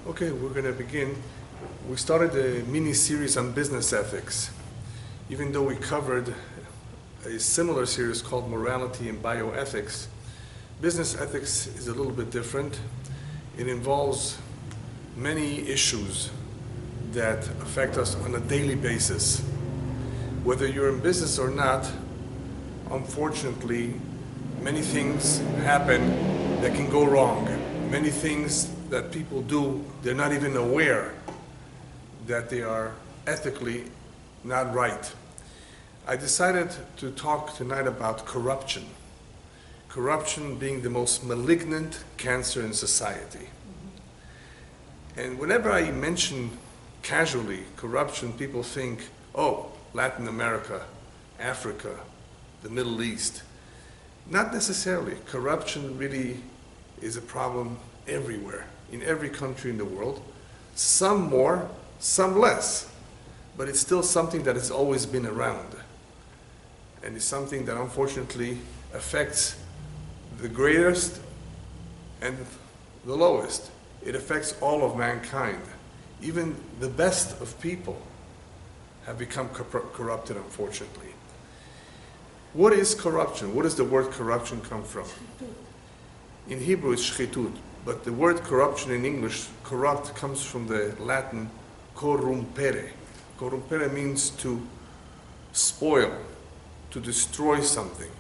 Okay, we're going to begin. We started a mini-series on business ethics. Even though we covered a similar series called Morality and Bioethics, business ethics is a little bit different. It involves many issues that affect us on a daily basis. Whether you're in business or not, unfortunately, many things happen that can go wrong. Many things that people do, they're not even aware that they are ethically not right. I decided to talk tonight about corruption. Corruption being the most malignant cancer in society. And whenever I mention casually corruption, people think, oh, Latin America, Africa, the Middle East. Not necessarily. Corruption really is a problem everywhere, in every country in the world. Some more, some less. But it's still something that has always been around. And it's something that unfortunately affects the greatest and the lowest. It affects all of mankind. Even the best of people have become corrupted, unfortunately. What is corruption? What does the word corruption come from? In Hebrew, it's shchitut, but the word corruption in English, corrupt, comes from the Latin corrumpere. Corrumpere means to spoil, to destroy something.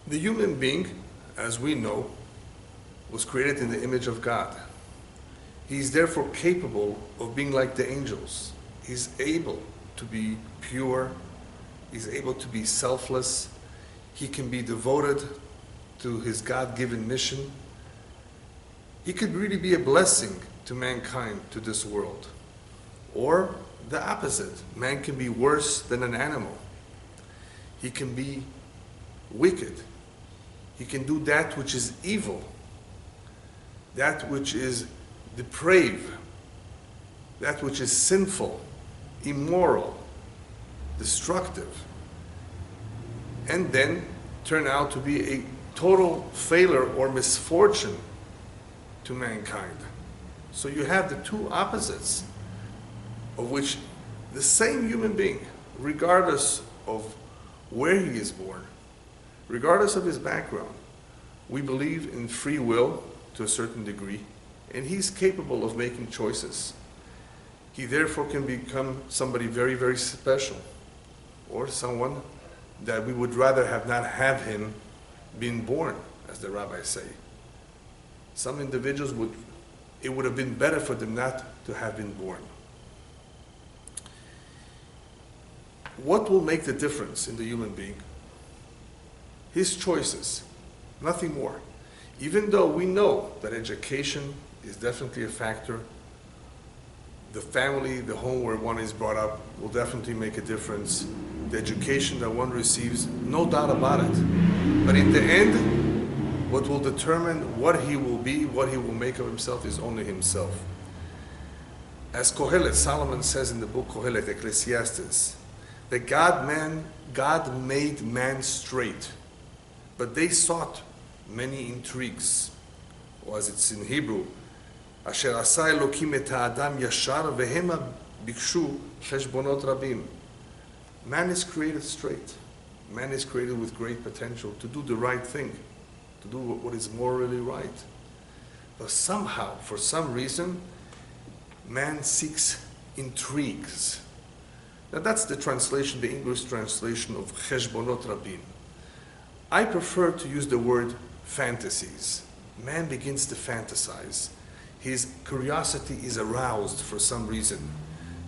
The human being, as we know, was created in the image of God. He is therefore capable of being like the angels. He's able to be pure. He's able to be selfless. He can be devoted to his God-given mission. He could really be a blessing to mankind, to this world. Or the opposite. Man can be worse than an animal. He can be wicked. He can do that which is evil, that which is depraved, that which is sinful, immoral, destructive, and then turn out to be a total failure or misfortune to mankind. So you have the two opposites, of which the same human being, regardless of where he is born, regardless of his background, we believe in free will to a certain degree, and he's capable of making choices. He therefore can become somebody very, very special, or someone that we would rather have not have him been born, as the rabbis say. Some individuals it would have been better for them not to have been born. What will make the difference in the human being? His choices, nothing more. Even though we know that education is definitely a factor, the family, the home where one is brought up will definitely make a difference. The education that one receives, no doubt about it. But in the end, what will determine what he will be, what he will make of himself, is only himself. As Kohelet, Solomon says in the book Kohelet, Ecclesiastes, that God made man straight, but they sought many intrigues. Or as it's in Hebrew, Asher asa Elokim et ha'adam yashar vehema bikshu cheshbonot rabim. Man is created straight. Man is created with great potential to do the right thing, to do what is morally right. But somehow, for some reason, man seeks intrigues. Now that's the translation, the English translation of cheshbonot rabim. I prefer to use the word fantasies. Man begins to fantasize. His curiosity is aroused for some reason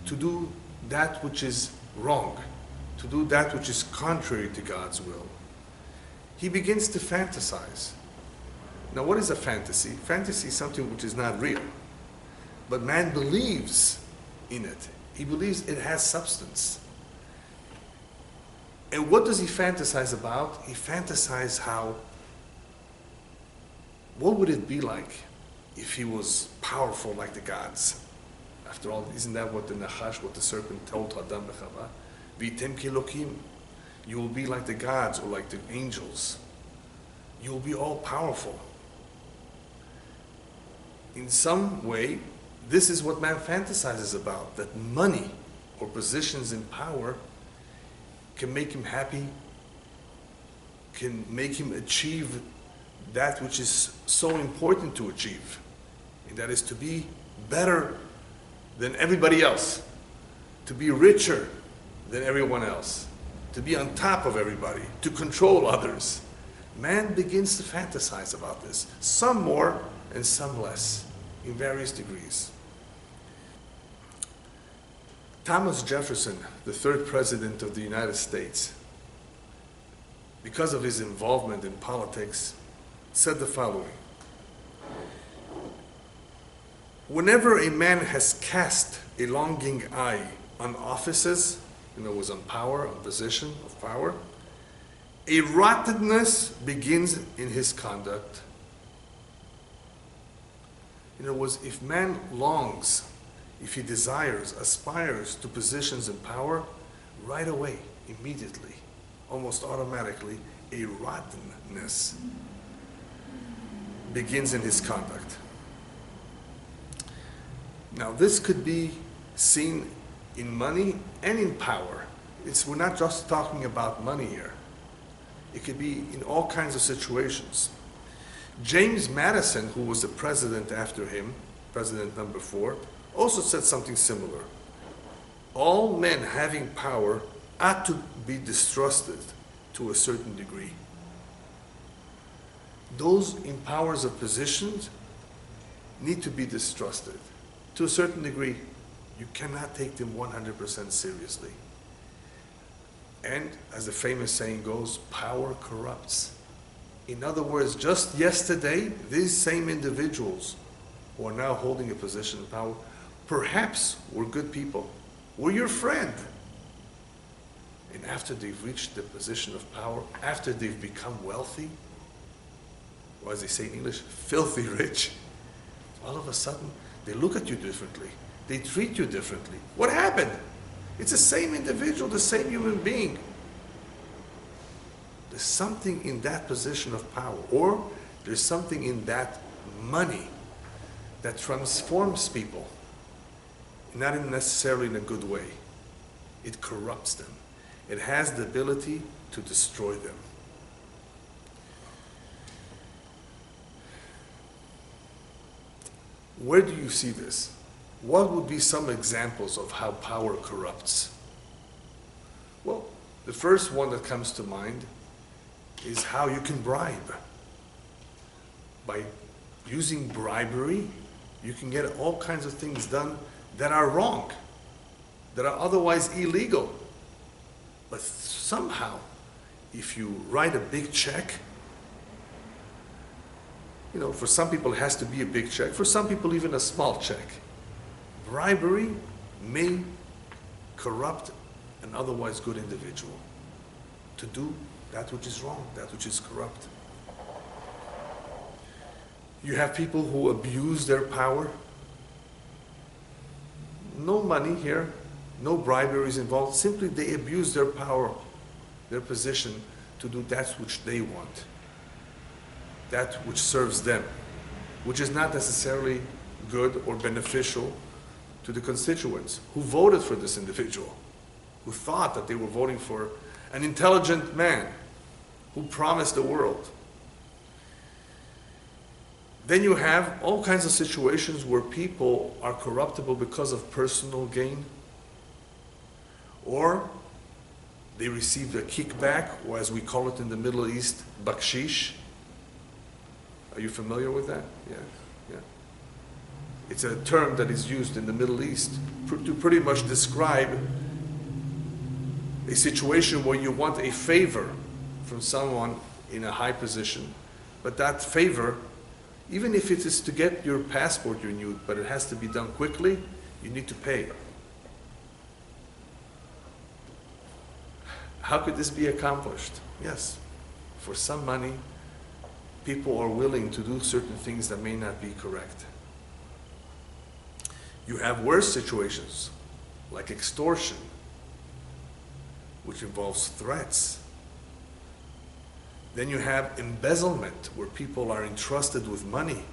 to do that which is wrong, to do that which is contrary to God's will. He begins to fantasize. Now, what is a fantasy? Fantasy is something which is not real. But man believes in it. He believes it has substance. And what does he fantasize about? He fantasizes what would it be like if he was powerful like the gods? After all, isn't that what the serpent told Adam and Chava? V'tem kelokim. You will be like the gods or like the angels. You will be all powerful. in some way, this is what man fantasizes about, that money or positions in power can make him happy, can make him achieve that which is so important to achieve, and that is to be better than everybody else, to be richer than everyone else, to be on top of everybody, to control others. Man begins to fantasize about this, some more and some less, in various degrees. Thomas Jefferson, the third president of the United States, because of his involvement in politics, said the following: whenever a man has cast a longing eye on offices, was on power, on position of power, a rottenness begins in his conduct. In other words, if man longs, if he desires, aspires to positions in power, right away, immediately, almost automatically, a rottenness begins in his conduct. Now, this could be seen in money and in power. We're not just talking about money here. It could be in all kinds of situations. James Madison, who was the president after him, president number 4, also said something similar. All men having power ought to be distrusted to a certain degree. Those in powers of positions need to be distrusted to a certain degree. You cannot take them 100% seriously. And as the famous saying goes, power corrupts. In other words, just yesterday, these same individuals who are now holding a position of power perhaps were good people, were your friend. And after they've reached the position of power, after they've become wealthy, or as they say in English, filthy rich, all of a sudden, they look at you differently. They treat you differently. What happened? It's the same individual, the same human being. There's something in that position of power, or there's something in that money that transforms people, not necessarily in a good way. It corrupts them. It has the ability to destroy them. Where do you see this? What would be some examples of how power corrupts? Well, the first one that comes to mind is how you can bribe. By using bribery, you can get all kinds of things done that are wrong, that are otherwise illegal. But somehow, if you write a big check, for some people it has to be a big check, for some people even a small check. Bribery may corrupt an otherwise good individual to do that which is wrong, that which is corrupt. You have people who abuse their power. No money here, no bribery is involved. Simply they abuse their power, their position, to do that which they want, that which serves them, which is not necessarily good or beneficial to the constituents who voted for this individual, who thought that they were voting for an intelligent man who promised the world. Then you have all kinds of situations where people are corruptible because of personal gain, or they received a kickback, or as we call it in the Middle East, bakshish. Are you familiar with that? Yeah. It's a term that is used in the Middle East to pretty much describe a situation where you want a favor from someone in a high position, but that favor, even if it is to get your passport renewed, but it has to be done quickly, you need to pay. How could this be accomplished? Yes, for some money, people are willing to do certain things that may not be correct. You have worse situations, like extortion, which involves threats. Then you have embezzlement, where people are entrusted with money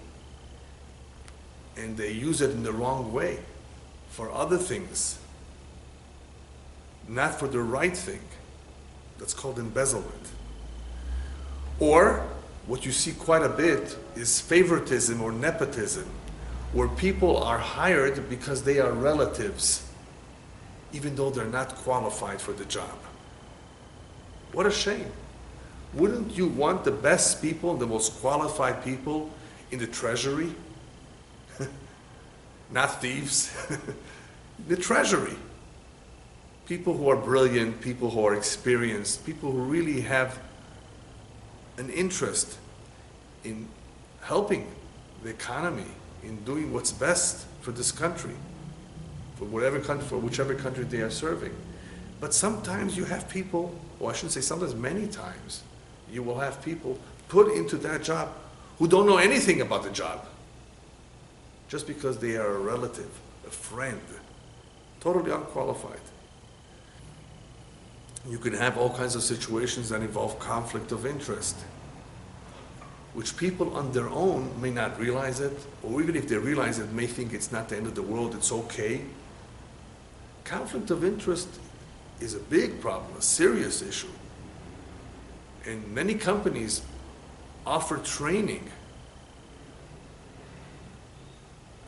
and they use it in the wrong way for other things, not for the right thing. That's called embezzlement. Or what you see quite a bit is favoritism or nepotism, where people are hired because they are relatives, even though they're not qualified for the job. What a shame. Wouldn't you want the best people, the most qualified people in the treasury? Not thieves. The treasury. People who are brilliant, people who are experienced, people who really have an interest in helping the economy, in doing what's best for this country, for whichever country they are serving. But sometimes you have people, or I shouldn't say sometimes, many times, you will have people put into that job who don't know anything about the job, just because they are a relative, a friend, totally unqualified. You can have all kinds of situations that involve conflict of interest, which people on their own may not realize it, or even if they realize it, may think it's not the end of the world, it's okay. Conflict of interest is a big problem, a serious issue. And many companies offer training.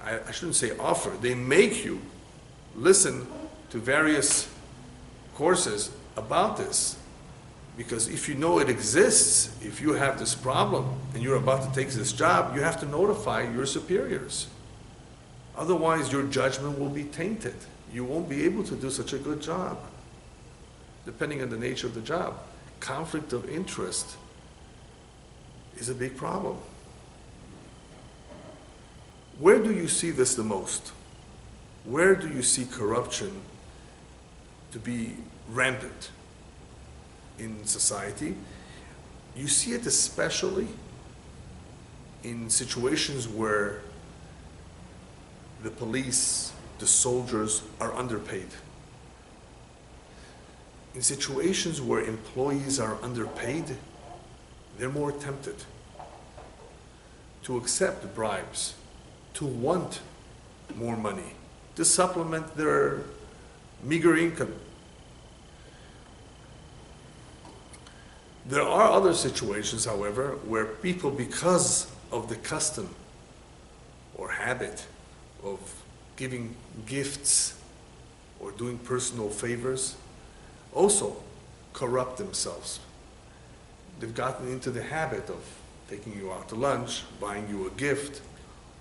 I shouldn't say offer, they make you listen to various courses about this. Because if you know it exists, if you have this problem and you're about to take this job, you have to notify your superiors. Otherwise, your judgment will be tainted. You won't be able to do such a good job, depending on the nature of the job. Conflict of interest is a big problem. Where do you see this the most? Where do you see corruption to be rampant in society? You see it especially in situations where the police, the soldiers are underpaid. In situations where employees are underpaid, they're more tempted to accept bribes, to want more money, to supplement their meager income. There are other situations, however, where people, because of the custom or habit of giving gifts or doing personal favors, also corrupt themselves. They've gotten into the habit of taking you out to lunch, buying you a gift.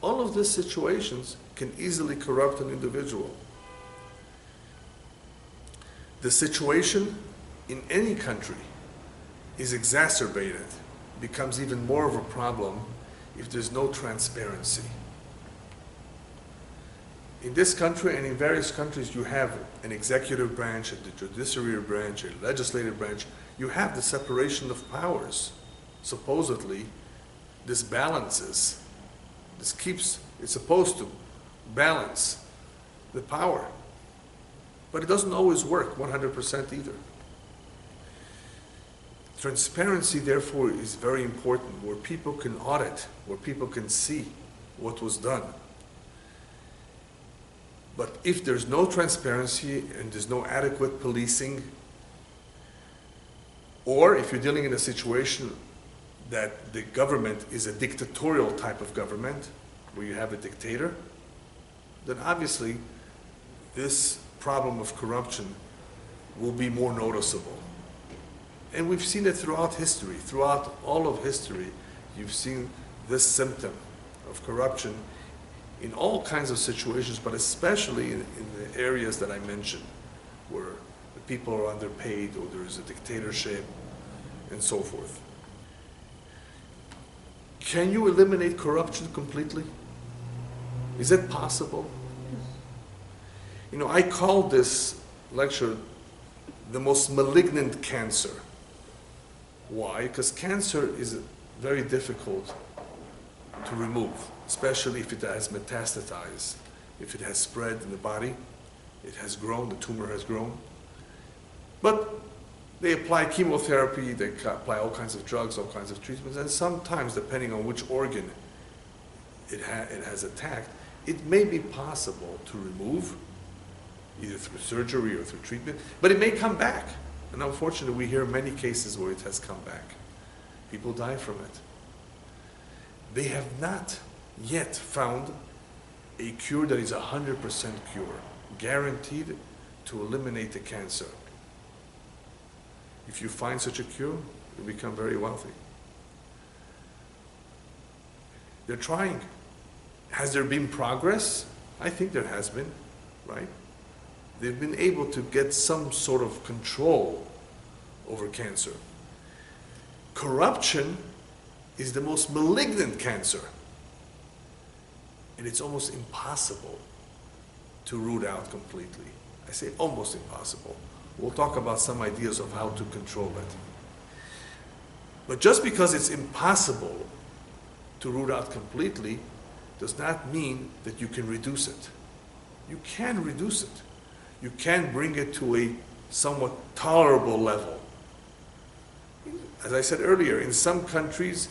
All of these situations can easily corrupt an individual. The situation in any country is exacerbated, becomes even more of a problem if there's no transparency. In this country and in various countries, you have an executive branch, a judiciary branch, a legislative branch. You have the separation of powers. Supposedly, this balances. It's supposed to balance the power. But it doesn't always work 100% either. Transparency, therefore, is very important, where people can audit, where people can see what was done. But if there's no transparency and there's no adequate policing, or if you're dealing in a situation that the government is a dictatorial type of government, where you have a dictator, then obviously this problem of corruption will be more noticeable. And we've seen it throughout history. Throughout all of history, you've seen this symptom of corruption in all kinds of situations, but especially in the areas that I mentioned, where the people are underpaid or there's a dictatorship and so forth. Can you eliminate corruption completely? Is it possible? You know, I call this lecture the most malignant cancer. Why? Because cancer is very difficult to remove, especially if it has metastasized, if it has spread in the body, it has grown, the tumor has grown. But they apply chemotherapy, they apply all kinds of drugs, all kinds of treatments, and sometimes, depending on which organ it has attacked, it may be possible to remove, either through surgery or through treatment, but it may come back. And unfortunately, we hear many cases where it has come back. People die from it. They have not yet found a cure that is 100% cure, guaranteed to eliminate the cancer. If you find such a cure, you become very wealthy. They're trying. Has there been progress? I think there has been, right? They've been able to get some sort of control over cancer. Corruption is the most malignant cancer. And it's almost impossible to root out completely. I say almost impossible. We'll talk about some ideas of how to control it. But just because it's impossible to root out completely does not mean that you can reduce it. You can reduce it. You can bring it to a somewhat tolerable level. As I said earlier, in some countries,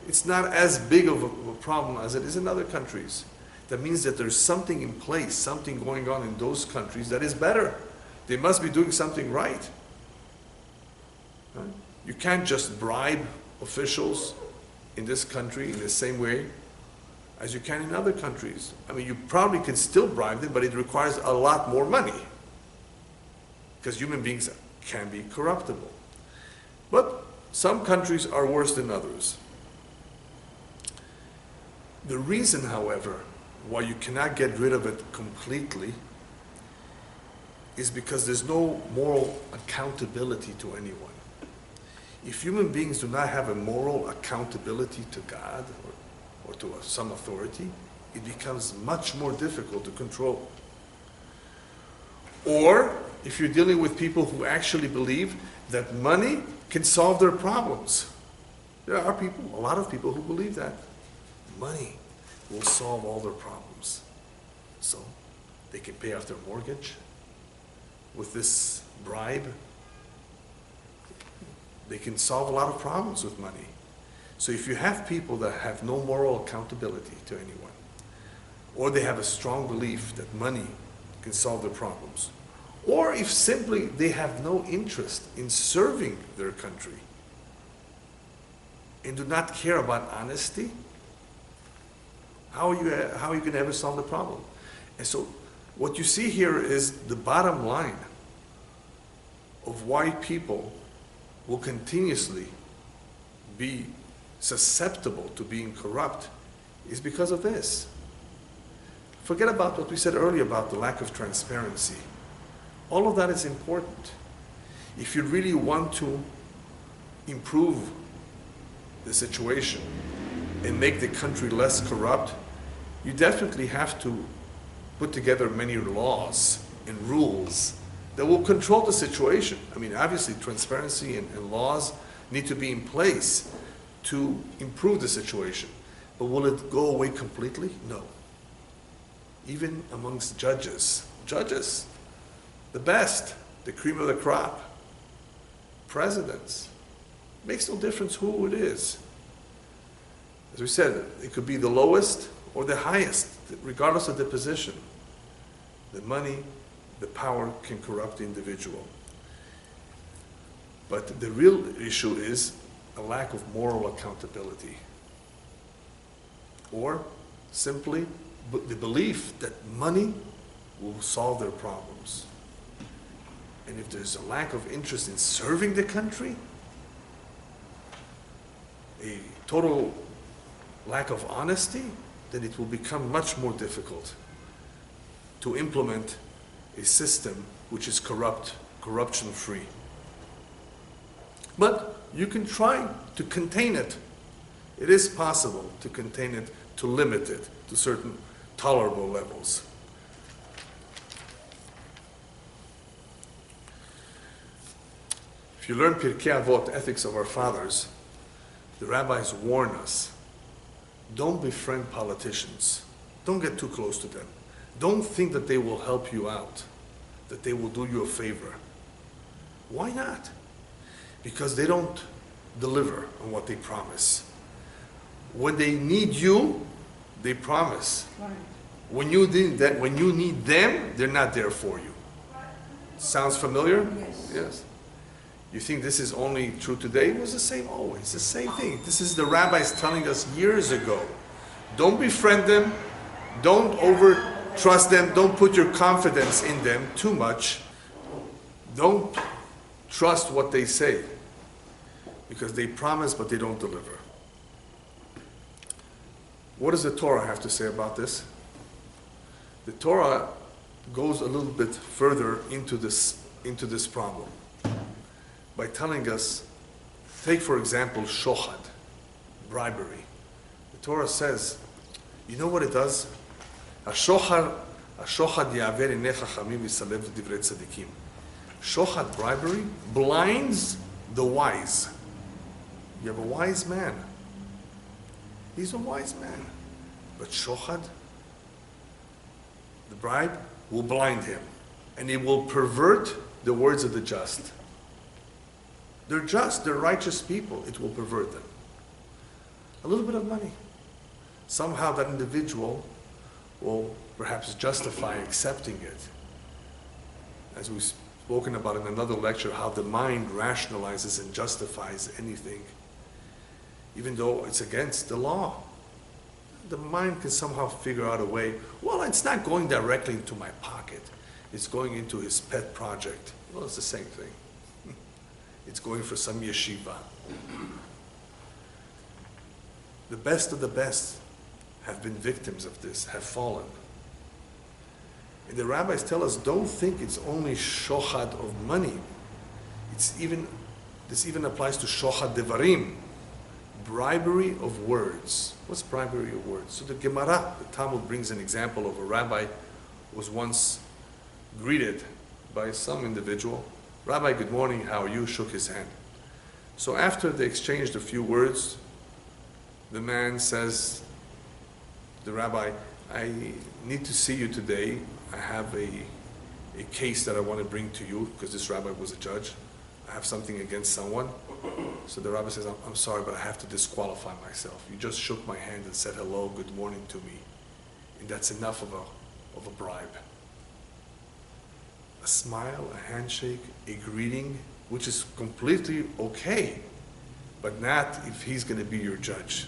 it's not as big of a problem as it is in other countries. That means that there's something in place, something going on in those countries that is better. They must be doing something right. You can't just bribe officials in this country in the same way as you can in other countries. I mean, you probably can still bribe them, but it requires a lot more money, because human beings can be corruptible. But some countries are worse than others. The reason, however, why you cannot get rid of it completely is because there's no moral accountability to anyone. If human beings do not have a moral accountability to God or to some authority, it becomes much more difficult to control. Or if you're dealing with people who actually believe that money can solve their problems. There are people, a lot of people, who believe that money will solve all their problems. So they can pay off their mortgage with this bribe. They can solve a lot of problems with money. So if you have people that have no moral accountability to anyone, or they have a strong belief that money can solve their problems, or if simply they have no interest in serving their country and do not care about honesty, how are you going to ever solve the problem? And so what you see here is the bottom line of why people will continuously be susceptible to being corrupt is because of this. Forget about what we said earlier about the lack of transparency. All of that is important. If you really want to improve the situation and make the country less corrupt, you definitely have to put together many laws and rules that will control the situation. I mean, obviously, transparency and laws need to be in place to improve the situation. But will it go away completely? No. Even amongst judges, the best, the cream of the crop, presidents, makes no difference who it is. As we said, it could be the lowest or the highest, regardless of the position. The money, the power can corrupt the individual. But the real issue is a lack of moral accountability. Or simply the belief that money will solve their problems. And if there's a lack of interest in serving the country, a total lack of honesty, then it will become much more difficult to implement a system which is corruption-free. But you can try to contain it. It is possible to contain it, to limit it to certain tolerable levels. If you learn Pirkei Avot, Ethics of Our Fathers, the rabbis warn us, don't befriend politicians. Don't get too close to them. Don't think that they will help you out, that they will do you a favor. Why not? Because they don't deliver on what they promise. When they need you, they promise. Right. When you need them, they're not there for you. Sounds familiar? Yes. Yes. You think this is only true today? It was the same always, the same thing. This is the rabbis telling us years ago. Don't befriend them, don't over trust them, don't put your confidence in them too much. Don't trust what they say, because they promise but they don't deliver. What does the Torah have to say about this? The Torah goes a little bit further into this problem by telling us, take for example shochad, bribery. The Torah says, you know what it does? Shochad bribery blinds the wise. You have a wise man. He's a wise man. But shochad, the bribe, will blind him. And it will pervert the words of the just. They're just, they're righteous people. It will pervert them. A little bit of money. Somehow that individual will perhaps justify accepting it. As we've spoken about in another lecture, how the mind rationalizes and justifies anything, even though it's against the law. The mind can somehow figure out a way, well, it's not going directly into my pocket. It's going into his pet project. Well, it's the same thing. It's going for some yeshiva. The best of the best have been victims of this, have fallen. And the rabbis tell us, don't think it's only shochad of money. This even applies to shochad devarim, bribery of words. What's bribery of words? So the Gemara, the Talmud, brings an example of a rabbi who was once greeted by some individual. Rabbi, good morning, how are you? Shook his hand. So after they exchanged a few words, the man says, the rabbi, I need to see you today. I have a case that I want to bring to you, because this rabbi was a judge. I have something against someone. So the rabbi says, I'm sorry, but I have to disqualify myself. You just shook my hand and said hello, good morning to me. And that's enough of a bribe. A smile, a handshake, a greeting, which is completely okay, but not if he's going to be your judge.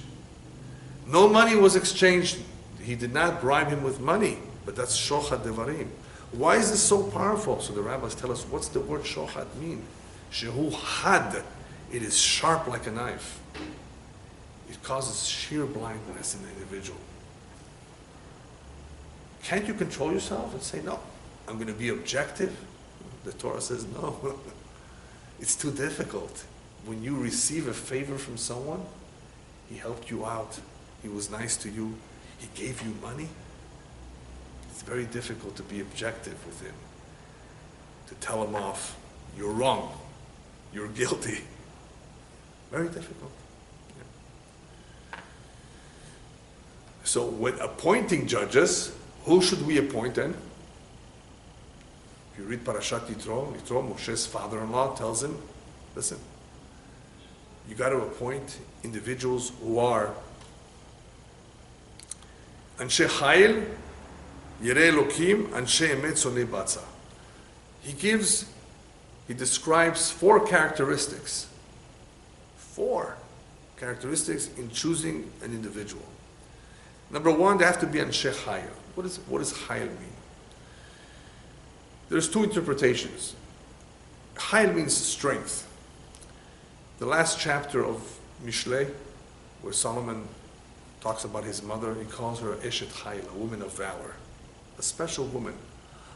No money was exchanged. He did not bribe him with money, but that's shochad devarim. Why is this so powerful? So the rabbis tell us, what's the word shochad mean? Shehu had. It is sharp like a knife. It causes sheer blindness in the individual. Can't you control yourself and say, no, I'm going to be objective? The Torah says no. It's too difficult. When you receive a favor from someone, he helped you out, he was nice to you, he gave you money, it's very difficult to be objective with him, to tell him off, you're wrong, you're guilty. Very difficult. Yeah. So when appointing judges, who should we appoint then? If you read Parashat Yitro, Moshe's father-in-law tells him, listen, you got to appoint individuals who are Anshe Chayil, Yirei Elokim, Anshe Emet, Sonei Batza. He describes 4 characteristics. 4 characteristics in choosing an individual. Number 1, they have to be Anshe Chayil. What does Chayil mean? There's 2 interpretations. Chayil means strength. The last chapter of Mishlei, where Solomon talks about his mother, he calls her Eshet Chayil, a woman of valor. A special woman,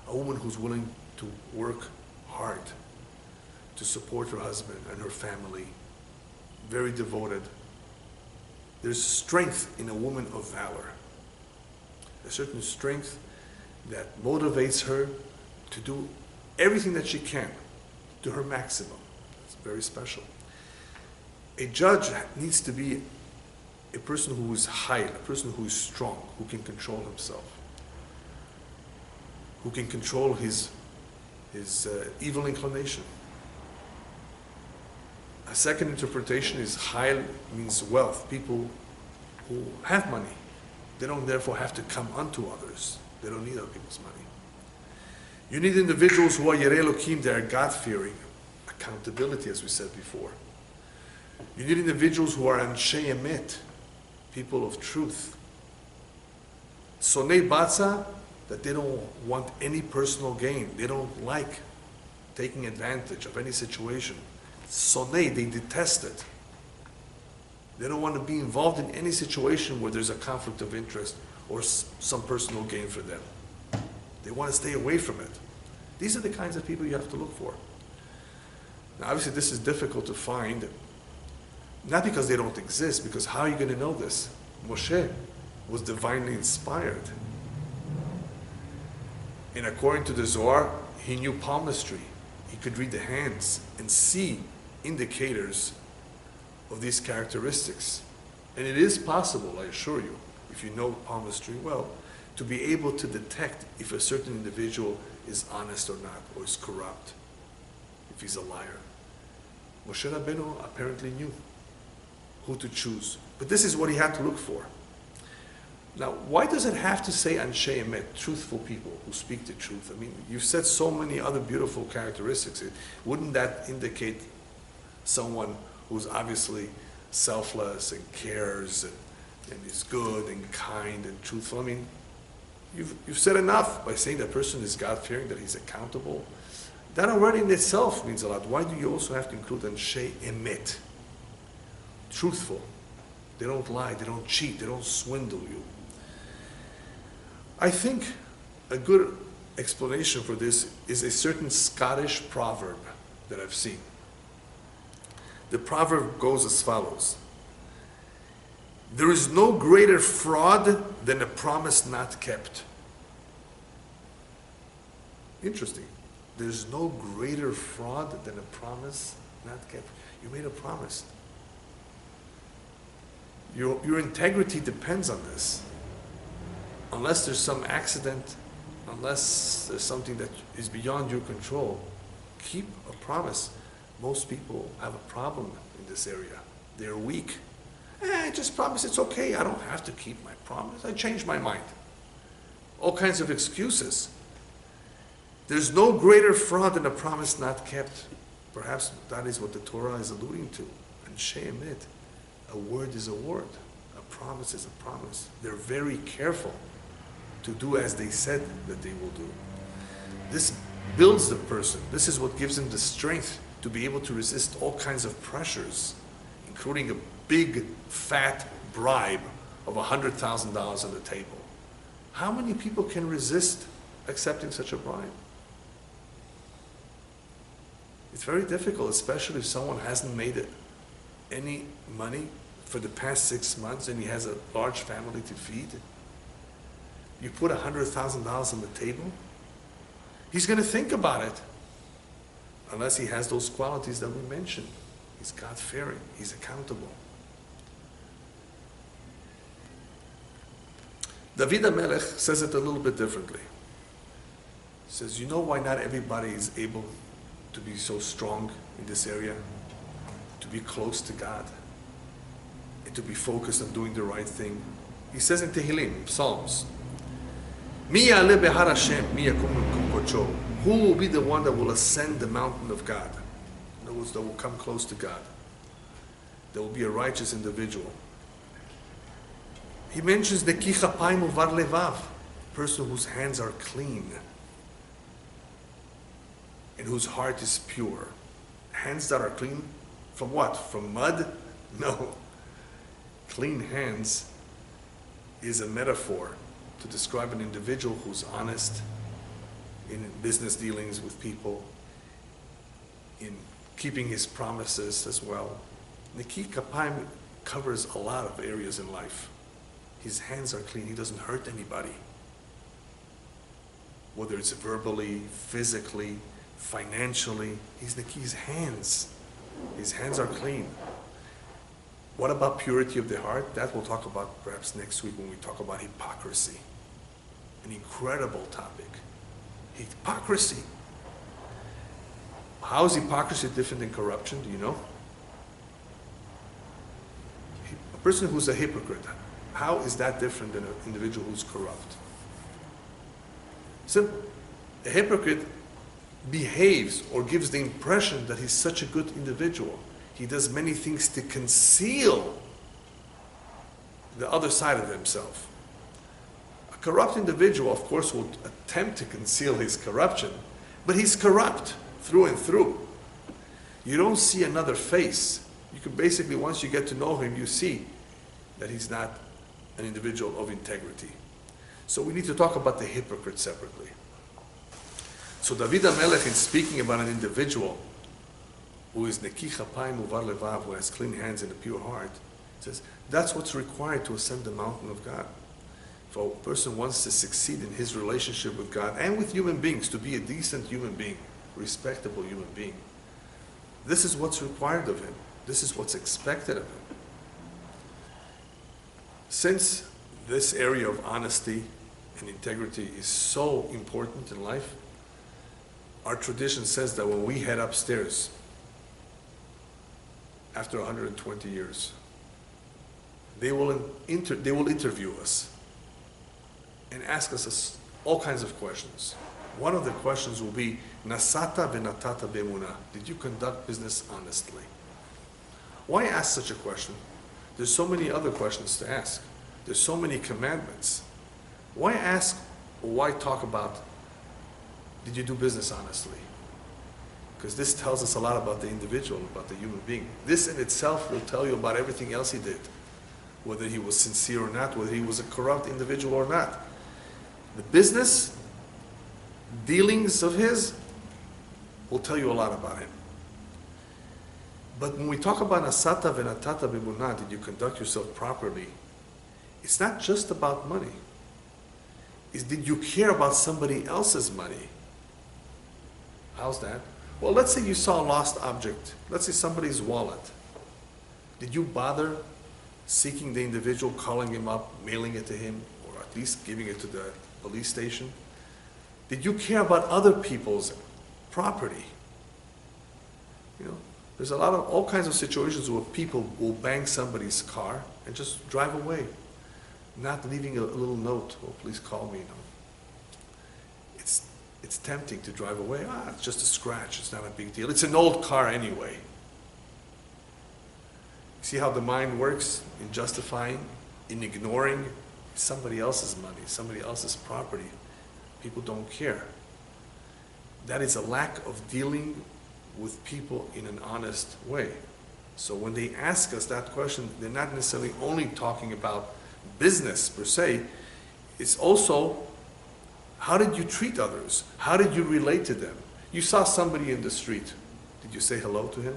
a woman who's willing to work hard to support her husband and her family. Very devoted. There's strength in a woman of valor. A certain strength that motivates her to do everything that she can to her maximum. It's very special. A judge needs to be a person who is high, a person who is strong, who can control himself, who can control his evil inclination. A second interpretation is Chayil means wealth, people who have money, They don't therefore have to come unto others. They don't need other people's money. You need individuals who are Yerei Elokim, they are God-fearing. Accountability, as we said before. You need individuals who are Anshei Emet, people of truth. Sonei Batza, that they don't want any personal gain. They don't like taking advantage of any situation. Sonei, they detest it. They don't want to be involved in any situation where there's a conflict of interest or some personal gain for them. They want to stay away from it. These are the kinds of people you have to look for. Now, obviously, this is difficult to find, not because they don't exist, because how are you going to know this? Moshe was divinely inspired. And according to the Zohar, he knew palmistry. He could read the hands and see indicators of these characteristics. And it is possible, I assure you, if you know palmistry well, to be able to detect if a certain individual is honest or not, or is corrupt, if he's a liar. Moshe Rabbeinu apparently knew who to choose. But this is what he had to look for. Now, why does it have to say Anshei Emet, truthful people who speak the truth? I mean, you've said so many other beautiful characteristics. Wouldn't that indicate someone who's obviously selfless and cares and is good and kind and truthful? I mean, you've said enough by saying that person is God-fearing, that he's accountable. That already in itself means a lot. Why do you also have to include Anshei Emet? Truthful. They don't lie, they don't cheat, they don't swindle you. I think a good explanation for this is a certain Scottish proverb that I've seen. The proverb goes as follows: there is no greater fraud than a promise not kept. Interesting. There's no greater fraud than a promise not kept. You made a promise. Your integrity depends on this. Unless there's some accident, unless there's something that is beyond your control, keep a promise. Most people have a problem in this area. They're weak. I just promise it's okay. I don't have to keep my promise. I changed my mind. All kinds of excuses. There's no greater fraud than a promise not kept. Perhaps that is what the Torah is alluding to. Anshei Emet. A word is a word. A promise is a promise. They're very careful to do as they said that they will do. This builds the person. This is what gives them the strength to be able to resist all kinds of pressures, including a big, fat bribe of $100,000 on the table. How many people can resist accepting such a bribe? It's very difficult, especially if someone hasn't made it any money for the past 6 months and he has a large family to feed. You put $100,000 on the table, he's going to think about it. Unless he has those qualities that we mentioned. He's God-fearing, he's accountable. David HaMelech says it a little bit differently. He says, you know why not everybody is able to be so strong in this area? To be close to God and to be focused on doing the right thing. He says in Tehillim, Psalms, Mi ya'aleh behar Hashem, mi yakum b'mkom kodsho. Who will be the one that will ascend the mountain of God? In other words, that will come close to God. There will be a righteous individual. He mentions the ki chapayim uvar levav, person whose hands are clean and whose heart is pure. Hands that are clean from what? From mud? No. Clean hands is a metaphor to describe an individual who's honest in business dealings with people, in keeping his promises as well. Neki Kapayim covers a lot of areas in life. His hands are clean. He doesn't hurt anybody. Whether it's verbally, physically, financially, his hands. His hands are clean. What about purity of the heart? That we'll talk about perhaps next week when we talk about hypocrisy. An incredible topic. Hypocrisy. How is hypocrisy different than corruption? Do you know? A person who's a hypocrite, How is that different than an individual who's corrupt? Simple. A hypocrite behaves or gives the impression that he's such a good individual. He does many things to conceal the other side of himself. A corrupt individual, of course, will attempt to conceal his corruption, but he's corrupt through and through. You don't see another face. You can basically, once you get to know him, you see that he's not an individual of integrity. So we need to talk about the hypocrite separately. So David HaMelech, in speaking about an individual who is neki chapayim uvar levav, who has clean hands and a pure heart, says that's what's required to ascend the mountain of God. If a person wants to succeed in his relationship with God and with human beings, to be a decent human being, respectable human being, this is what's required of him. This is what's expected of him. Since this area of honesty and integrity is so important in life, our tradition says that when we head upstairs after 120 years, they will interview us and ask us all kinds of questions. One of the questions will be, Nasata v'natata b'emunah. Did you conduct business honestly? Why ask such a question? There's so many other questions to ask. There's so many commandments. Why ask, or why talk about, did you do business honestly? Because this tells us a lot about the individual, about the human being. This in itself will tell you about everything else he did. Whether he was sincere or not, whether he was a corrupt individual or not. The business dealings of his will tell you a lot about him. But when we talk about Nasata v'natata b'emunah, did you conduct yourself properly? It's not just about money. It's did you care about somebody else's money? How's that? Well, let's say you saw a lost object. Let's say somebody's wallet. Did you bother seeking the individual, calling him up, mailing it to him, or at least giving it to the police station? Did you care about other people's property? You know, there's all kinds of situations where people will bang somebody's car and just drive away, not leaving a little note, oh, please call me. It's tempting to drive away. It's just a scratch, it's not a big deal. It's an old car anyway. See how the mind works in justifying, in ignoring somebody else's money, somebody else's property. People don't care. That is a lack of dealing with people in an honest way. So when they ask us that question, they're not necessarily only talking about business per se. It's also, how did you treat others? How did you relate to them? You saw somebody in the street. Did you say hello to him?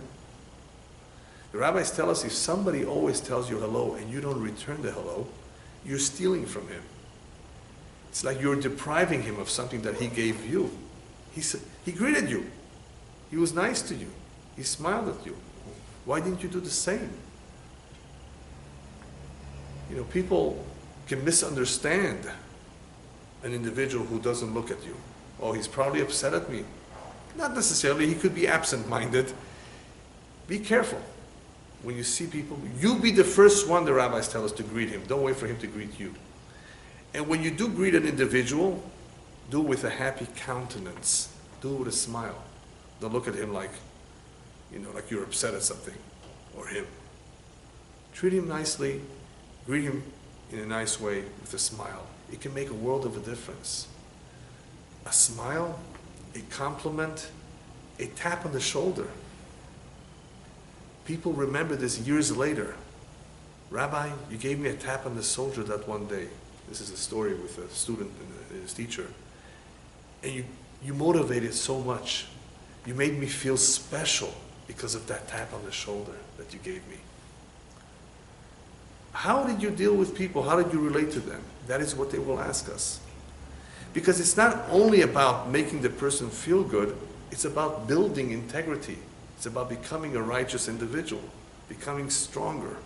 The rabbis tell us if somebody always tells you hello and you don't return the hello, you're stealing from him. It's like you're depriving him of something that he gave you. He greeted you. He was nice to you. He smiled at you. Why didn't you do the same? You know, people can misunderstand an individual who doesn't look at you. Oh, he's probably upset at me. Not necessarily. He could be absent-minded. Be careful. When you see people, you be the first one, the rabbis tell us, to greet him. Don't wait for him to greet you. And when you do greet an individual, do it with a happy countenance. Do it with a smile. Don't look at him like, like you're upset at something, or him. Treat him nicely. Greet him in a nice way with a smile. It can make a world of a difference. A smile, a compliment, a tap on the shoulder. People remember this years later. Rabbi, you gave me a tap on the shoulder that one day. This is a story with a student and his teacher. And you motivated so much. You made me feel special because of that tap on the shoulder that you gave me. How did you deal with people? How did you relate to them? That is what they will ask us. Because it's not only about making the person feel good, it's about building integrity. It's about becoming a righteous individual, becoming stronger,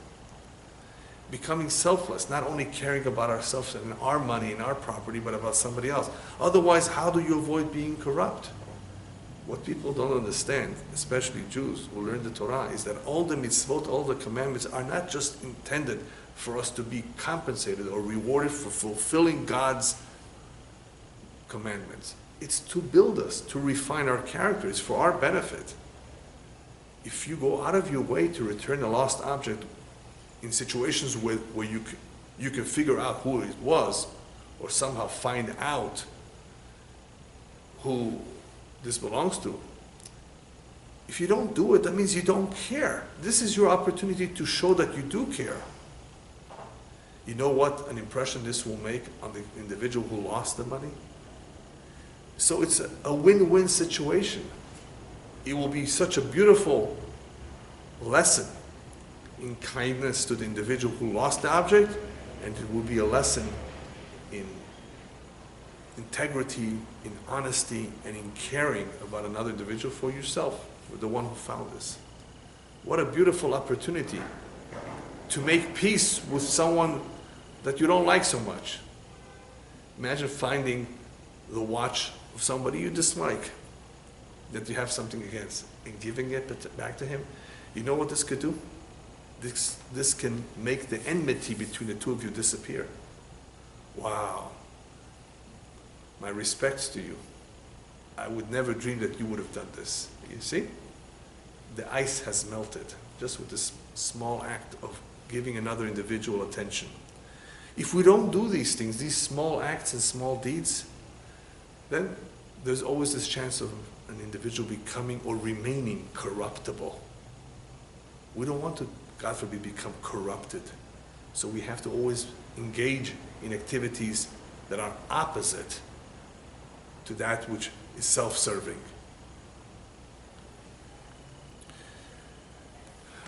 becoming selfless, not only caring about ourselves and our money and our property, but about somebody else. Otherwise, how do you avoid being corrupt? What people don't understand, especially Jews who learn the Torah, is that all the mitzvot, all the commandments are not just intended for us to be compensated or rewarded for fulfilling God's commandments. It's to build us, to refine our character. It's for our benefit. If you go out of your way to return a lost object in situations where you can figure out who it was, or somehow find out who this belongs to, if you don't do it, that means you don't care. This is your opportunity to show that you do care. You know what an impression this will make on the individual who lost the money? So it's a win-win situation. It will be such a beautiful lesson in kindness to the individual who lost the object, and it will be a lesson in integrity, in honesty, and in caring about another individual for yourself, for the one who found this. What a beautiful opportunity to make peace with someone that you don't like so much. Imagine finding the watch of somebody you dislike, that you have something against, and giving it back to him. You know what this could do? This can make the enmity between the two of you disappear. Wow. My respects to you. I would never dream that you would have done this. You see? The ice has melted just with this small act of giving another individual attention. If we don't do these things, these small acts and small deeds, then there's always this chance of an individual becoming or remaining corruptible. We don't want to, God forbid, become corrupted. So we have to always engage in activities that are opposite to that which is self-serving.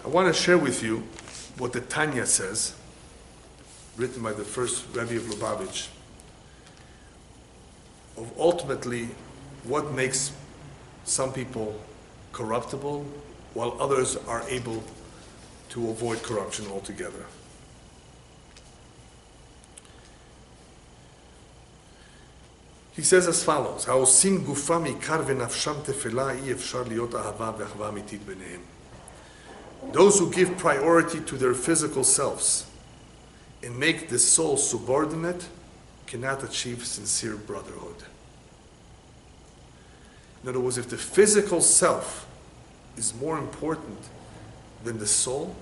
I want to share with you what the Tanya says, written by the first Rebbe of Lubavitch, of ultimately what makes some people corruptible while others are able to avoid corruption altogether. He says as follows, "Haosim gufam ikar v'nafsham tefela I efshar liot ahava v'achva amitit b'nehem." Those who give priority to their physical selves and make the soul subordinate cannot achieve sincere brotherhood. In other words, if the physical self is more important than the soul,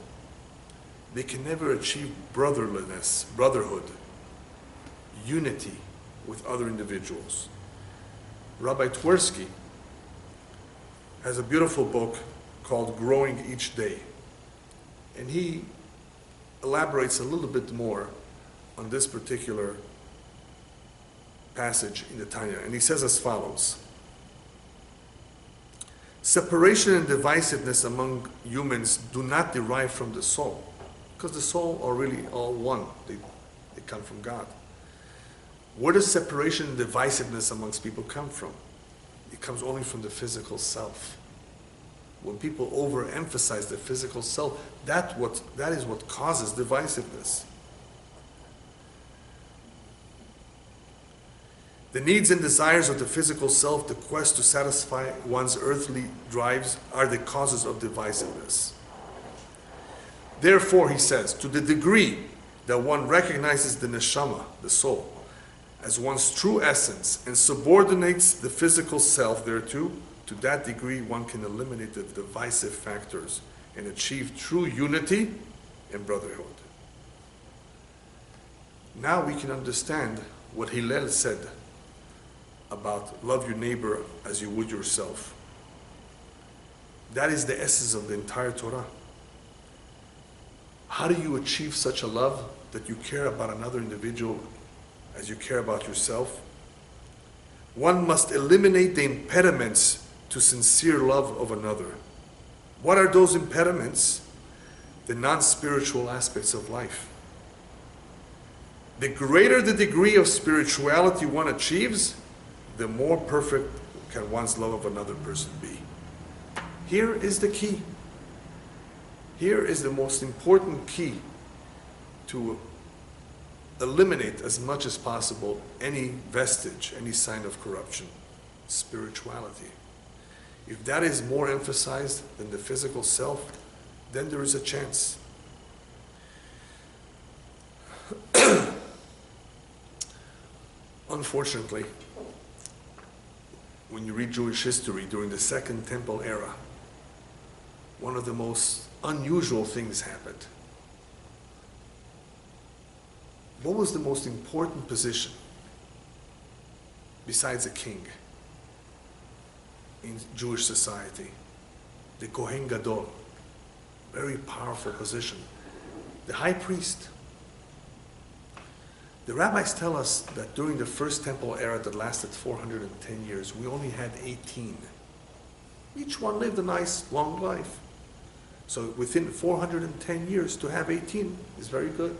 they can never achieve brotherhood, unity with other individuals. Rabbi Twersky has a beautiful book called Growing Each Day, and he elaborates a little bit more on this particular passage in the Tanya, and he says as follows: separation and divisiveness among humans do not derive from the soul, because the soul are really all one. They come from God. Where does separation and divisiveness amongst people come from? It comes only from the physical self. When people overemphasize the physical self, that is what causes divisiveness. The needs and desires of the physical self, the quest to satisfy one's earthly drives, are the causes of divisiveness. Therefore, he says, to the degree that one recognizes the neshama, the soul, as one's true essence and subordinates the physical self thereto, to that degree one can eliminate the divisive factors and achieve true unity and brotherhood. Now we can understand what Hillel said about love your neighbor as you would yourself. That is the essence of the entire Torah. How do you achieve such a love that you care about another individual as you care about yourself? One must eliminate the impediments to sincere love of another. What are those impediments? The non-spiritual aspects of life. The greater the degree of spirituality one achieves, the more perfect can one's love of another person be. Here is the key. Here is the most important key to eliminate as much as possible any vestige, any sign of corruption: spirituality. If that is more emphasized than the physical self, then there is a chance. Unfortunately, when you read Jewish history during the Second Temple era, one of the most unusual things happened. What was the most important position besides a king in Jewish society? The Kohen Gadol, very powerful position. The high priest. The rabbis tell us that during the First Temple era that lasted 410 years, we only had 18. Each one lived a nice, long life. So within 410 years, to have 18 is very good.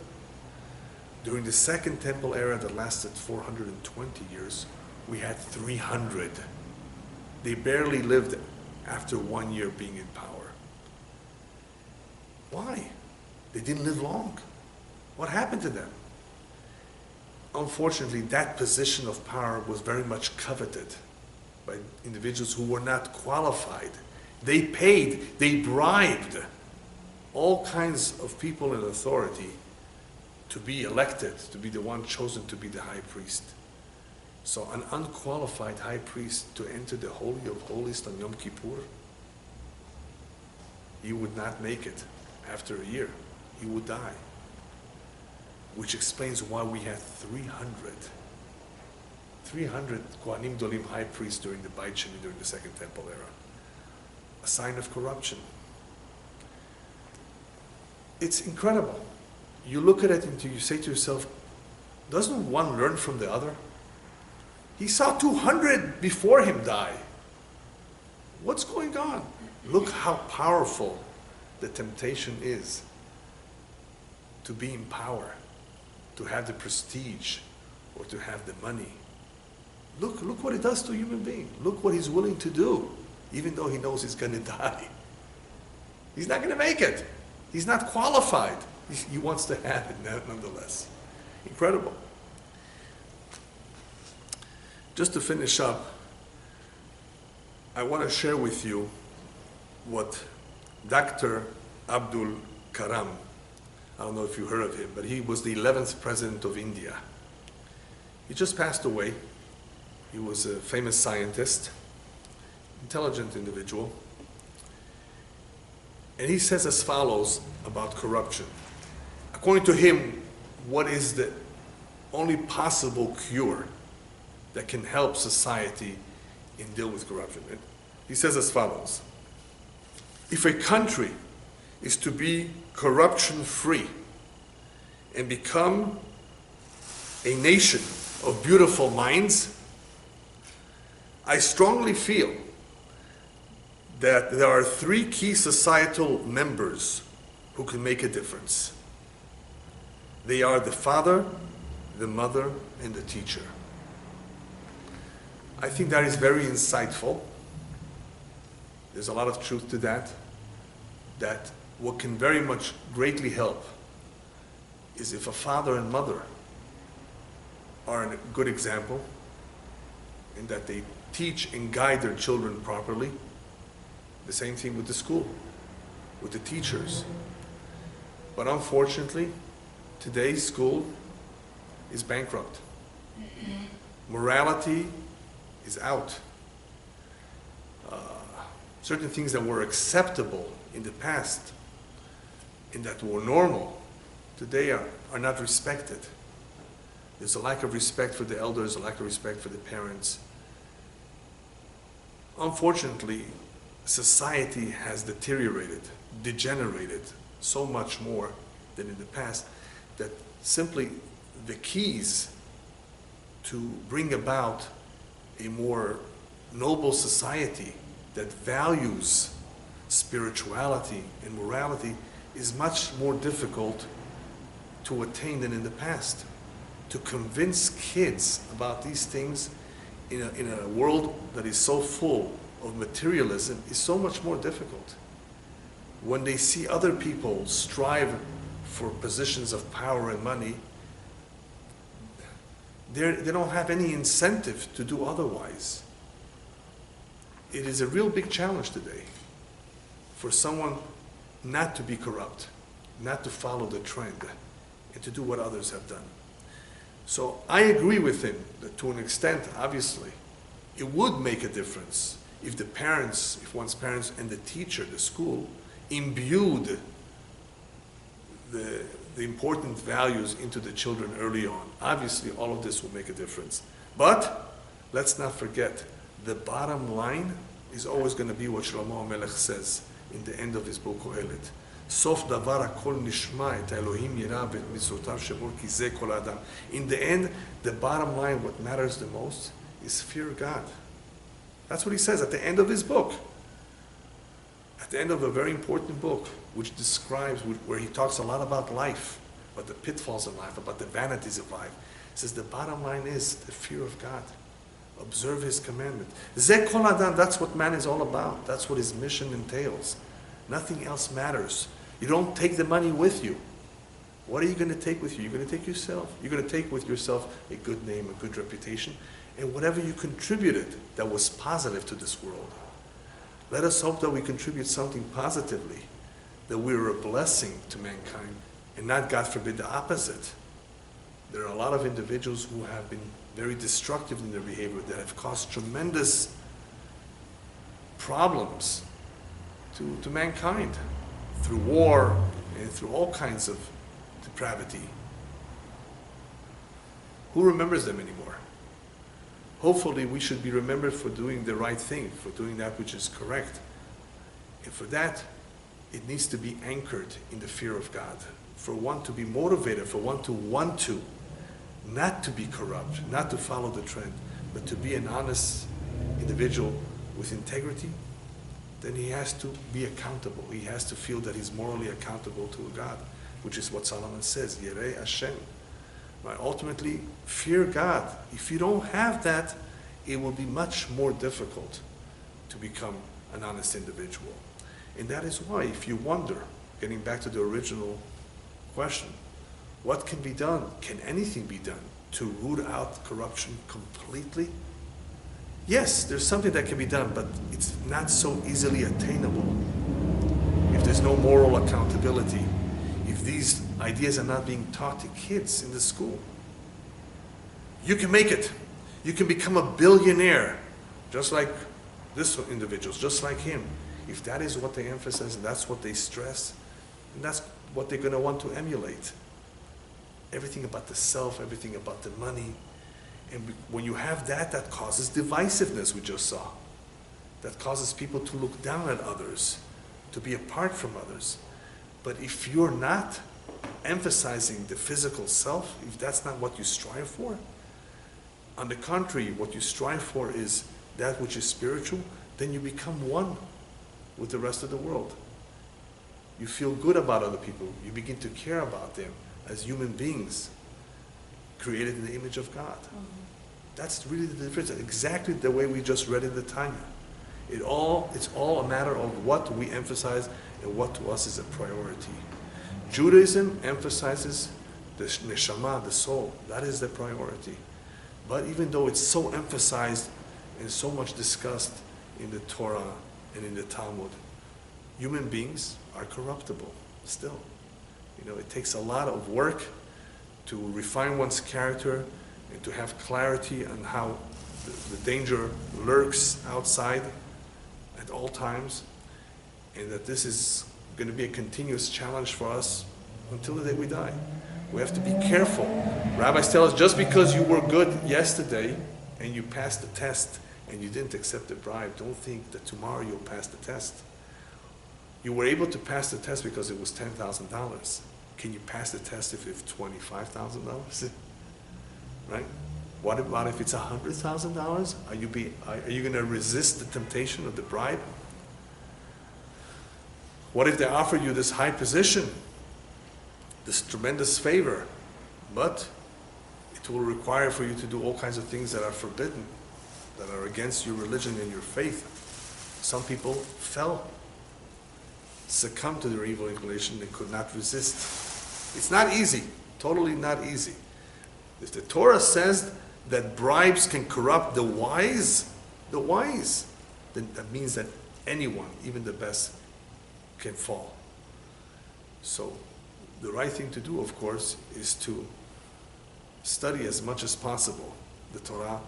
During the Second Temple era that lasted 420 years, we had 300. They barely lived after 1 year being in power. Why? They didn't live long. What happened to them? Unfortunately, that position of power was very much coveted by individuals who were not qualified. They paid, they bribed all kinds of people in authority to be elected, to be the one chosen to be the high priest. So an unqualified high priest to enter the Holy of Holies on Yom Kippur, he would not make it after a year. He would die. Which explains why we had 300 Kohanim Dolim high priests during the Beit Sheni, during the Second Temple era. A sign of corruption. It's incredible. You look at it and you say to yourself, doesn't one learn from the other? He saw 200 before him die. What's going on? Look how powerful the temptation is to be in power, to have the prestige, or to have the money. Look what it does to a human being. Look what he's willing to do, even though he knows he's going to die. He's not going to make it. He's not qualified. He wants to have it nonetheless. Incredible. Just to finish up, I want to share with you what Dr. Abdul Karam, I don't know if you heard of him, but he was the 11th president of India. He just passed away. He was a famous scientist, intelligent individual. And he says as follows about corruption. According to him, what is the only possible cure that can help society in deal with corruption? And he says as follows. If a country is to be corruption-free and become a nation of beautiful minds, I strongly feel that there are three key societal members who can make a difference. They are the father, the mother, and the teacher. I think that is very insightful. There's a lot of truth to that. That what can very much greatly help is if a father and mother are a good example, and that they teach and guide their children properly. The same thing with the school, with the teachers. But unfortunately, today's school is bankrupt. Morality is out. Certain things that were acceptable in the past and that were normal today are not respected. There's a lack of respect for the elders, a lack of respect for the parents. Unfortunately, society has deteriorated, degenerated so much more than in the past that simply the keys to bring about a more noble society that values spirituality and morality is much more difficult to attain than in the past. To convince kids about these things in a world that is so full of materialism is so much more difficult. When they see other people strive for positions of power and money, they don't have any incentive to do otherwise. It is a real big challenge today for someone not to be corrupt, not to follow the trend, and to do what others have done. So I agree with him that to an extent, obviously, it would make a difference if the parents, if one's parents and the teacher, the school, imbued the important values into the children early on. Obviously, all of this will make a difference. But let's not forget, the bottom line is always going to be what Shlomo HaMelech says in the end of his book, Kohelet. Sof davar hakol nishma et Elohim yirah v'et mitzvotav shemor ki zeh kol adam. In the end, the bottom line, what matters the most, is fear God. That's what he says at the end of his book. At the end of a very important book, which describes, where he talks a lot about life, about the pitfalls of life, about the vanities of life. He says the bottom line is the fear of God. Observe his commandment. Zeh kol adam, that's what man is all about. That's what his mission entails. Nothing else matters. You don't take the money with you. What are you going to take with you? You're going to take yourself. You're going to take with yourself a good name, a good reputation, and whatever you contributed that was positive to this world. Let us hope that we contribute something positively, that we're a blessing to mankind, and not, God forbid, the opposite. There are a lot of individuals who have been very destructive in their behavior that have caused tremendous problems to mankind through war and through all kinds of depravity. Who remembers them anymore? Hopefully we should be remembered for doing the right thing, for doing that which is correct. And for that, it needs to be anchored in the fear of God. For one to be motivated, for one to want to, not to be corrupt, not to follow the trend, but to be an honest individual with integrity, then he has to be accountable. He has to feel that he's morally accountable to God, which is what Solomon says, Yireh Hashem. Right? Ultimately, fear God. If you don't have that, it will be much more difficult to become an honest individual. And that is why, if you wonder, getting back to the original question, what can be done? Can anything be done to root out corruption completely? Yes, there's something that can be done, but it's not so easily attainable. If there's no moral accountability, if these ideas are not being taught to kids in the school, you can make it. You can become a billionaire, just like this individual, just like him. If that is what they emphasize and that's what they stress, and that's what they're going to want to emulate. Everything about the self, everything about the money. And when you have that, that causes divisiveness, we just saw. That causes people to look down at others, to be apart from others. But if you're not emphasizing the physical self, if that's not what you strive for, on the contrary, what you strive for is that which is spiritual, then you become one with the rest of the world. You feel good about other people. You begin to care about them as human beings created in the image of God. That's really the difference. Exactly the way we just read in the Tanya. It's all a matter of what we emphasize and what to us is a priority. Judaism emphasizes the neshama, the soul. That is the priority. But even though it's so emphasized and so much discussed in the Torah and in the Talmud, human beings are corruptible still. You know, it takes a lot of work to refine one's character and to have clarity on how the danger lurks outside at all times, and that this is going to be a continuous challenge for us until the day we die. We have to be careful. Rabbis tell us, just because you were good yesterday and you passed the test and you didn't accept the bribe, don't think that tomorrow you'll pass the test. You were able to pass the test because it was $10,000. Can you pass the test if it's $25,000? Right? What about if it's $100,000? Are you going to resist the temptation of the bribe? What if they offer you this high position, this tremendous favor, but it will require for you to do all kinds of things that are forbidden, that are against your religion and your faith? Some people succumbed to their evil inclination and could not resist. It's not easy, totally not easy. If the Torah says that bribes can corrupt the wise, then that means that anyone, even the best, can fall. So the right thing to do, of course, is to study as much as possible the Torah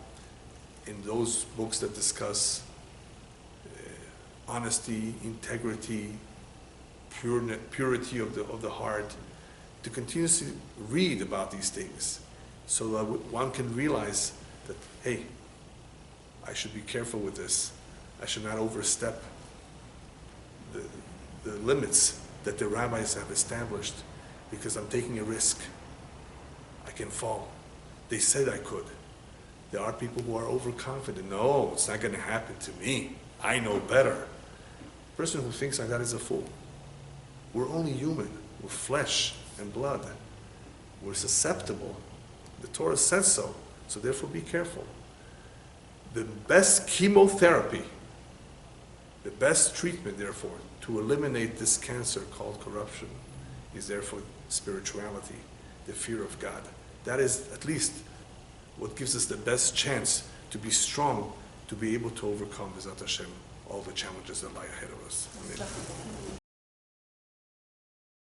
in those books that discuss honesty, integrity, purity of the heart, to continuously read about these things so that one can realize that, hey, I should be careful with this. I should not overstep the limits that the rabbis have established because I'm taking a risk. I can fall. They said I could. There are people who are overconfident. No, it's not going to happen to me. I know better. The person who thinks like that is a fool. We're only human. We're flesh and blood. We're susceptible. The Torah says so. So therefore be careful. The best chemotherapy, the best treatment, therefore, to eliminate this cancer called corruption is therefore spirituality, the fear of God. That is at least what gives us the best chance to be strong, to be able to overcome, B'ezrat Hashem, all the challenges that lie ahead of us. Amen.